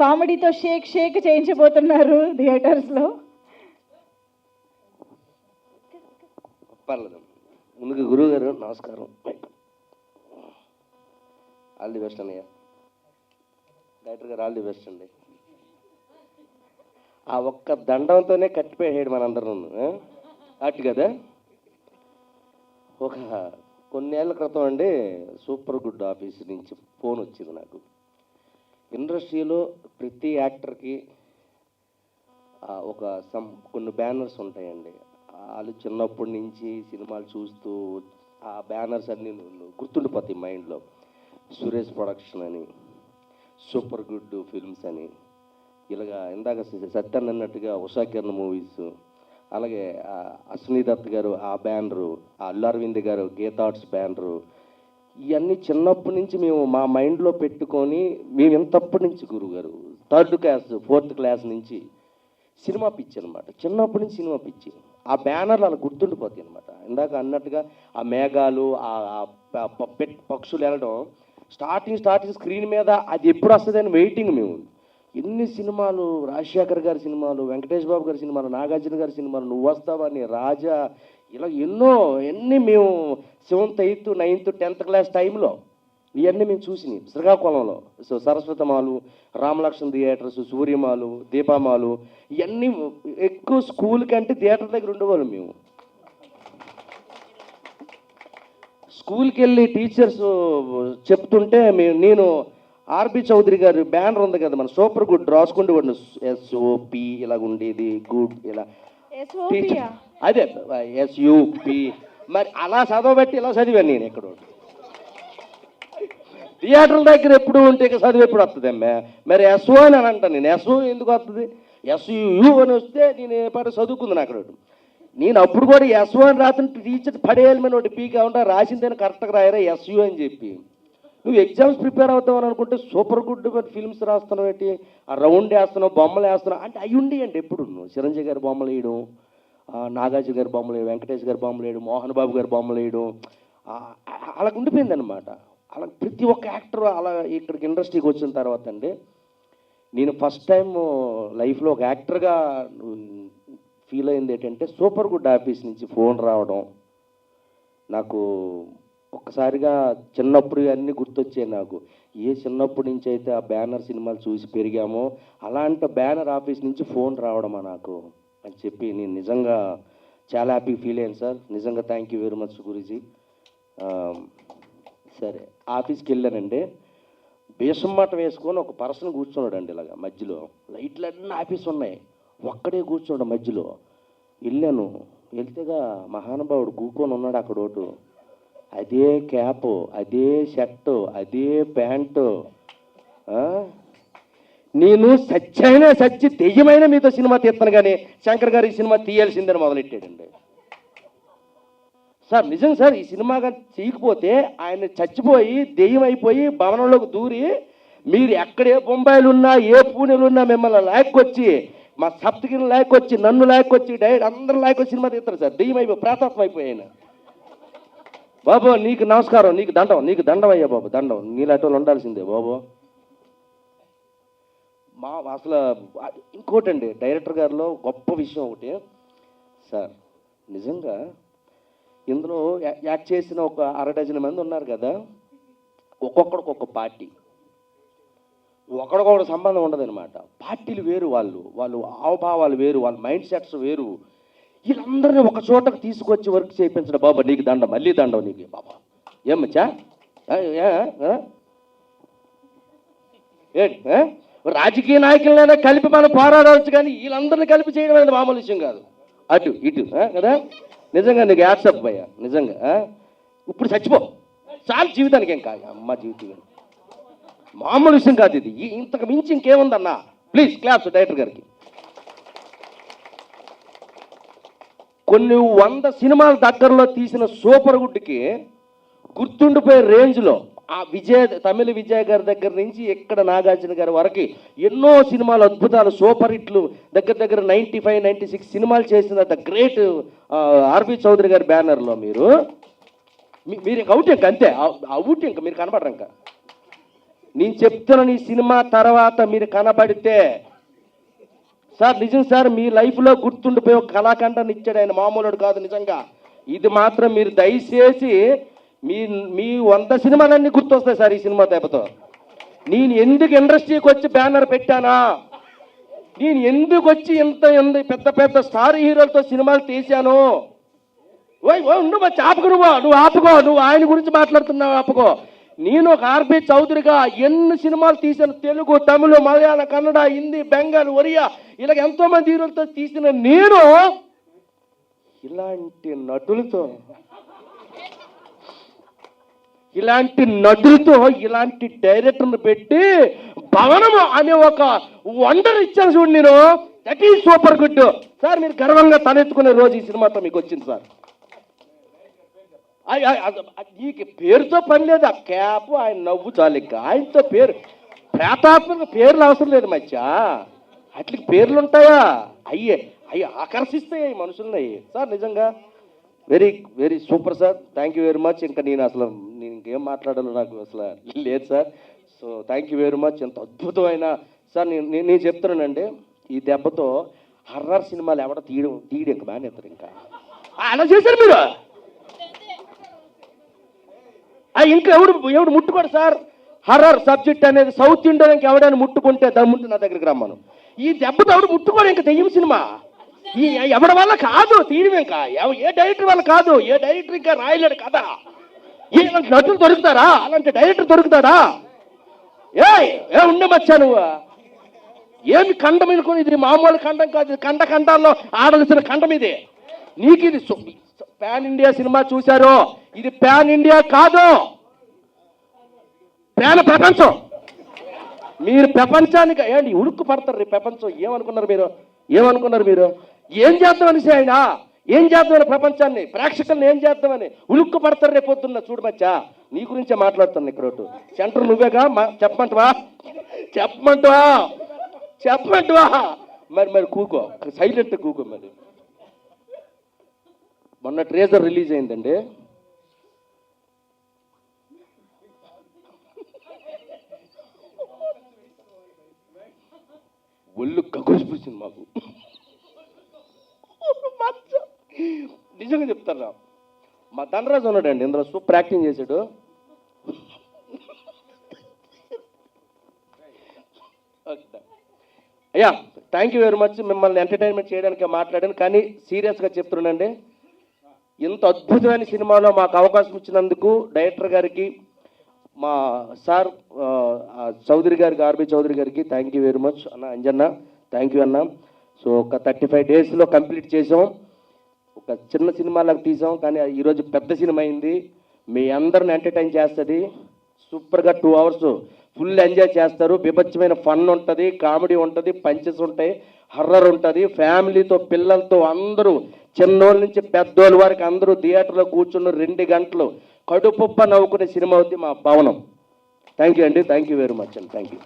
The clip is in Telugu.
కామెడీతో షేక్ షేక్ చేయించబోతున్నారు థియేటర్స్లో. పర్లేదు. ముందుకు గురువు గారు నమస్కారం. ఆల్ ది బెస్ట్ అన్నయ్య. డైరెక్టర్ గారు ఆల్ ది బెస్ట్ అండి. ఆ ఒక్క దండంతోనే కట్టిపోయాడు మనందరం అటు కదా. ఒక కొన్నేళ్ల క్రితం అండి సూపర్ గుడ్ ఆఫీస్ నుంచి ఫోన్ వచ్చింది నాకు. ఇండస్ట్రీలో ప్రతి యాక్టర్కి ఒక కొన్ని బ్యానర్స్ ఉంటాయండి. వాళ్ళు చిన్నప్పటి నుంచి సినిమాలు చూస్తూ ఆ బ్యానర్స్ అన్నీ గుర్తుండిపోతాయి మైండ్లో. సురేష్ ప్రొడక్షన్ అని, సూపర్ గుడ్ ఫిల్మ్స్ అని, ఇలాగా ఇందాక సత్యన్ అన్నట్టుగా ఉషా కిరణ్ మూవీస్, అలాగే అశ్విని దత్ గారు ఆ బ్యానరు, అల్లు అరవింద్ గారు గీతార్ట్స్ బ్యానరు, ఇవన్నీ చిన్నప్పటి నుంచి మేము మా మైండ్లో పెట్టుకొని మేము ఇంతప్పటి నుంచి గురువుగారు 3rd క్లాస్ 4th క్లాస్ నుంచి సినిమా పిచ్చి అనమాట. చిన్నప్పటి నుంచి సినిమా పిచ్చి. ఆ బ్యానర్లు అలా గుర్తుండిపోతాయి అనమాట. ఇందాక అన్నట్టుగా ఆ మేఘాలు, పక్షులు వెళ్ళడం, స్టార్టింగ్ స్క్రీన్ మీద అది ఎప్పుడు వస్తుందని వెయిటింగ్ మేము. ఎన్ని సినిమాలు, రాజశేఖర్ గారి సినిమాలు, వెంకటేష్ బాబు గారి సినిమాలు, నాగార్జున గారి సినిమాలు, నువ్వు వస్తావని, రాజా, ఇలా ఎన్ని మేము 7th 8th 9th 10th class టైంలో ఇవన్నీ మేము చూసినాయి శ్రీకాకుళంలో. సరస్వతమాలు, రామలక్ష్మణ్ థియేటర్స్, సూర్యమాలు, దీపామాలు, ఇవన్నీ ఎక్కువ స్కూల్ కంటే థియేటర్ దగ్గర ఉండేవాళ్ళం మేము. స్కూల్కి వెళ్ళి టీచర్స్ చెప్తుంటే నేను ఆర్బి చౌదరి గారు బ్యానర్ ఉంది కదా మన సూపర్ గుడ్ రాసుకుంటూ వాడిని SOP ఇలాగ ఉండేది గుడ్ ఇలా అదే SUP మరి అలా చదవబట్టి ఇలా చదివాను నేను. ఎక్కడ థియేటర్ల దగ్గర ఎప్పుడు ఉంటే చదువు ఎప్పుడు వస్తుంది అమ్మా. మరి SO అని అంటాను నేను. SO ఎందుకు వస్తుంది? SU అని వస్తే నేను పాట చదువుకుంది అక్కడ. నేను అప్పుడు కూడా SO అని రాత్రి టీచర్ పడేయాలి మీద ఒకటి పీకా ఉంటా రాసిందని కరెక్ట్గా రాయరా SU అని చెప్పి. నువ్వు ఎగ్జామ్స్ ప్రిపేర్ అవుతావని అనుకుంటే సూపర్ గుడ్ ఫిల్మ్స్ రాస్తున్నావు ఏంటి, ఆ రౌండ్ వేస్తున్నావు, బొమ్మలు వేస్తున్నావు అంటే అవి ఉండేయండి. ఎప్పుడు చిరంజీవి గారి బొమ్మలు వేయడం, నాగార్జున గారి బొమ్మలు వేయడం, వెంకటేష్ గారి బొమ్మలు వేయడం, మోహన్ బాబు గారి బొమ్మలు వేయడం, అలా ఉండిపోయింది అనమాట. అలా ప్రతి ఒక్క యాక్టర్ అలా ఇక్కడికి ఇండస్ట్రీకి వచ్చిన తర్వాత అండి నేను ఫస్ట్ టైం లైఫ్లో ఒక యాక్టర్గా ఫీల్ అయింది ఏంటంటే సూపర్ గుడ్ ఆఫీస్ నుంచి ఫోన్ రావడం. నాకు ఒక్కసారిగా చిన్నప్పుడు అన్నీ గుర్తొచ్చాయి నాకు. ఏ చిన్నప్పటి నుంచి అయితే ఆ బ్యానర్ సినిమాలు చూసి పెరిగామో అలాంటి బ్యానర్ ఆఫీస్ నుంచి ఫోన్ రావడమా నాకు అని చెప్పి నేను నిజంగా చాలా హ్యాపీ ఫీల్ అయ్యాను సార్. నిజంగా thank you very much Guruji. సరే ఆఫీస్కి వెళ్ళానండి. బేసమ్మాట వేసుకొని ఒక పర్సన్ కూర్చున్నాడు అండి ఇలాగా మధ్యలో. లైట్లన్నీ ఆఫీస్ ఉన్నాయి, ఒక్కడే కూర్చున్నాడు మధ్యలో. వెళ్ళాను, వెళ్తేగా మహానుభావుడు కూకొని ఉన్నాడు అక్కడ ఒకటి. అదే క్యాపు, అదే షర్టు, అదే ప్యాంటు. నేను సత్యైనా సచ్చి దెయ్యమైన మీతో సినిమా తీస్తాను కానీ శంకర్ గారు ఈ సినిమా తీయాల్సిందని మొదలెట్టాడండి. సార్ నిజం సార్, ఈ సినిమా కానీ చేయకపోతే ఆయన చచ్చిపోయి దెయ్యం అయిపోయి భవనంలోకి దూరి మీరు ఎక్కడే బొంబాయిలు ఉన్నా ఏ పూణెలు ఉన్నా మిమ్మల్ని లాక్కొచ్చి మా సప్తగిరిని లాక్కొచ్చి నన్ను లాక్కొచ్చి డైరెక్ట్ అందరూ లాక్కొచ్చి సినిమా తీస్తారు సార్. దెయ్యం అయిపోయి ప్రాతాత్మ అయిపోయి ఆయన. బాబు నీకు నమస్కారం, నీకు దండం అయ్యా బాబు, దండం. నీలాంటి వాళ్ళు ఉండాల్సిందే బాబు. అసలు ఇంకోటండి డైరెక్టర్ గారిలో గొప్ప విషయం ఒకటి సార్. నిజంగా ఇందులో యాక్ట్ చేసిన ఒక 6 మంది ఉన్నారు కదా, ఒక్కొక్కడికి ఒక పార్టీ, ఒకడికొకటి సంబంధం ఉండదన్నమాట. పార్టీలు వేరు, వాళ్ళు హావభావాలు వేరు, వాళ్ళ మైండ్ సెట్స్ వేరు. వీళ్ళందరినీ ఒక చోటకు తీసుకొచ్చి వర్క్ చేయించడం. బాబా నీకు దండం, మళ్ళీ దండం నీకు బాబా. ఏమచ్చా రాజకీయ నాయకులైనా కలిపి మనం పోరాడవచ్చు కానీ వీళ్ళందరినీ కలిపి చేయడం అనేది మామూలు విషయం కాదు. అటు ఇటు కదా. నిజంగా నీకు యాక్సెప్ట్ భయ్యా. నిజంగా ఇప్పుడు చచ్చిపో చాలు, జీవితానికి ఏం కాదు అమ్మ, జీవితం మామూలు విషయం కాదు ఇది. ఇంతకు మించి ఇంకేముందన్నా. ప్లీజ్ క్లాప్స్ డైరెక్టర్ గారికి. కొన్ని 100 సినిమాల దగ్గరలో తీసిన సూపర్ గుడ్కి గుర్తుండిపోయే రేంజ్లో ఆ తమిళ విజయ్ గారి దగ్గర నుంచి ఇక్కడ నాగార్జున గారి వరకు ఎన్నో సినిమాలు అద్భుతాలు సూపర్ హిట్లు దగ్గర 95 96 సినిమాలు చేసిన ద గ్రేట్ ఆర్బి చౌదరి గారి బ్యానర్లో మీరు అవుట్ ఇంక అంతే. అవుట్ ఇంక మీరు కనపడరు. ఇంకా నేను చెప్తున్నాను, ఈ సినిమా తర్వాత మీరు కనబడితే సార్ నిజం సార్, మీ లైఫ్లో గుర్తుండిపోయి ఒక కళాఖండాన్ని ఇచ్చాడు ఆయన, మామూలుడు కాదు నిజంగా. ఇది మాత్రం మీరు దయచేసి మీ మీ 100 సినిమాలన్నీ గుర్తొస్తాయి సార్ ఈ సినిమా దెబ్బతో. నేను ఎందుకు ఇండస్ట్రీకి వచ్చి బ్యానర్ పెట్టానా, నేను ఎందుకు వచ్చి ఎంత పెద్ద పెద్ద స్టార్ హీరోలతో సినిమాలు తీశాను. ఉండు వచ్చి ఆపుకో, నువ్వు ఆపుకో, నువ్వు ఆయన గురించి మాట్లాడుతున్నావు ఆపుకో. నేను ఒక ఆర్బి చౌదరిగా ఎన్ని సినిమాలు తీశాను, తెలుగు, తమిళ, మలయాళ, కన్నడ, హిందీ, బెంగాల్, ఒరియా, ఇలాగ ఎంతో మంది హీరోలతో తీసిన నేను ఇలాంటి నటులతో ఇలాంటి డైరెక్టర్ని పెట్టి భవనము అనే ఒక వండర్ ఇచ్చాను చూడు నేను. That is super good sir. మీరు గర్వంగా తలెత్తుకునే రోజు ఈ సినిమాతో మీకు వచ్చింది సార్. నీకు పేరుతో పని లేదు, ఆ క్యాప్ ఆయన నవ్వు చాలు. ఇంకా ఆయనతో పేరు ప్రేతాత్మక పేర్లు అవసరం లేదు మధ్య. అట్లకి పేర్లు ఉంటాయా? అయ్యి ఆకర్షిస్తాయి మనుషుల్ని సార్. నిజంగా very very super sir. Thank you very much. ఇంకా నేను ఇంకేం మాట్లాడాలో నాకు అసలు లేదు sir. So thank you very much. ఎంత అద్భుతమైన సార్. నేను చెప్తున్నానండి, ఈ దెబ్బతో హర్రర్ సినిమాలు ఎవడ తీయడం ఇంకా మానేస్తారు. ఇంకా అలా చేశారు మీరు. ఇంకా ఎవడు ముట్టుకోడు సార్. హర్రర్ సబ్జెక్ట్ అనేది సౌత్ ఇండియాకి ఎవడైనా ముట్టుకుంటే దమ్ముంటే నా దగ్గరికి రమ్మను. ఈ దెబ్బతో ఎవడు ముట్టుకోడు ఇంకా దెయ్యం సినిమా. ఎవడి వల్ల కాదు తీయడం, ఇంకా ఏ డైరెక్టర్ వల్ల కాదు. ఏ డైరెక్టర్ ఇంకా రాయలేడు కదా. ఇలాంటి నటులు దొరుకుతారా? అలాంటి డైరెక్టర్ దొరుకుతాడా? ఏ ఉండమచ్చా నువ్వు? ఏమి ఖండం అనుకుని, ఇది మామూలు ఖండం కాదు. ఇది ఖండాల్లో ఆడాల్సిన ఖండం ఇది. నీకు ఇది పాన్ ఇండియా సినిమా చూశారు, ఇది పాన్ ఇండియా కాదు, ప్రపంచం. మీరు ప్రపంచానికి ఏంటి ఉడుక్కు పడతారు రేపు ప్రపంచం. ఏమనుకున్నారు మీరు? ఏం చేద్దామని ఆయన, ఏం చేద్దామని ప్రపంచాన్ని, ప్రేక్షకుల్ని ఏం చేద్దామని ఉలుక్కు పడతారు రేపు పొద్దున్న. చూడు మచ్చా, నీ గురించే మాట్లాడుతాను ఇక్కడ. సెంటర్ నువ్వేగా, చెప్పమంటావా? మరి కూకో, సైలెంట్ కూకో. మరి మొన్న ట్రేజర్ రిలీజ్ అయిందండి. ఒళ్ళు గగురిసిపోయింది మాకు. నిజంగా చెప్తారా, మా ధనరాజు ఉన్నాడండి ఇందులో, సూపర్ యాక్టింగ్ చేశాడు. అయ్యా థ్యాంక్ యూ వెరీ మచ్. మిమ్మల్ని ఎంటర్టైన్మెంట్ చేయడానికి మాట్లాడాను, కానీ సీరియస్గా చెప్తున్నానండి, ఇంత అద్భుతమైన సినిమాలో మాకు అవకాశం ఇచ్చినందుకు డైరెక్టర్ గారికి, మా సార్ చౌదరి గారికి, ఆర్బి చౌదరి గారికి థ్యాంక్ యూ వెరీ మచ్. అన్న అంజన్న థ్యాంక్ యూ అన్న. సో ఒక 35 డేస్లో కంప్లీట్ చేసాం. ఒక చిన్న సినిమాలకు తీసాం, కానీ ఈరోజు పెద్ద సినిమా అయింది. మీ అందరిని ఎంటర్టైన్ చేస్తుంది. సూపర్గా 2 అవర్స్ ఫుల్ ఎంజాయ్ చేస్తారు. బీభత్సమైన ఫన్ ఉంటుంది, కామెడీ ఉంటుంది, పంచెస్ ఉంటాయి, హర్రర్ ఉంటుంది. ఫ్యామిలీతో, పిల్లలతో అందరూ, చిన్నోళ్ళ నుంచి పెద్దోళ్ళ వరకు అందరూ థియేటర్లో కూర్చున్న 2 గంటలు కడుపుప్ప నవ్వుకునే సినిమా అవుతుంది మా భవనం. థ్యాంక్ యూ అండి. థ్యాంక్ యూ వెరీ మచ్ అండి. Thank you.